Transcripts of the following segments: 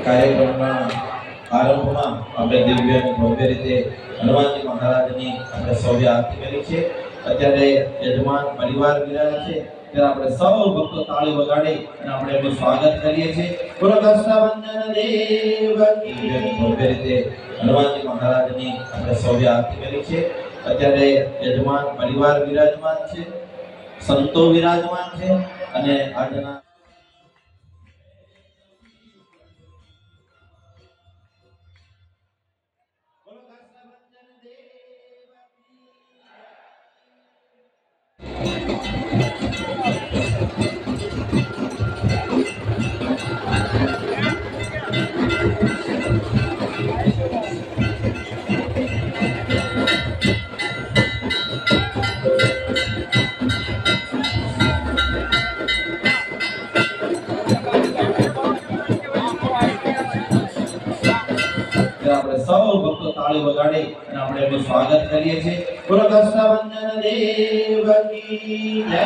કાર્યક્રમના આરંભમાં આપણે દિવ્ય અને ભવ્ય રીતે હનુમાનજી મહારાજની આપણે સૌએ આરતી કરી છે। અત્યારે યજમાન પરિવાર વિરાજ છે ત્યારે આપણે સૌ ભક્તો તાળી વગાડી અને આપણે એમનું સ્વાગત કરીએ છીએ। બોલો કૃષ્ણવંદન દેવ કી જય। ભવ્ય રીતે હનુમાનજી મહારાજની આપણે સૌએ આરતી કરી છે। અત્યારે યજમાન પરિવાર વિરાજમાન છે, સંતો વિરાજમાન છે અને આજના આપણે સૌ ભક્તો તાળી વગાડી અને આપણે એમનું સ્વાગત કરીએ છીએ। બોલો કૃષ્ણવંદન દેવ કી જય।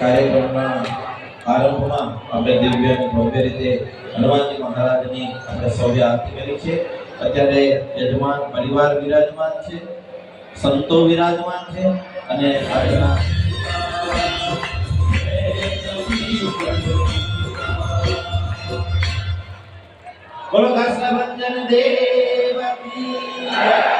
કાર્યક્રમના આરંભમાં આપણે દિવ્ય અને ભવ્ય રીતે હનુમાનજી મહારાજની આપણે સૌએ આરતી કરી છે। અત્યારે યજમાન પરિવાર વિરાજમાન છે, સંતો વિરાજમાન છે અને આજના બોલો કૃષ્ણવંદન દેવ કી જય।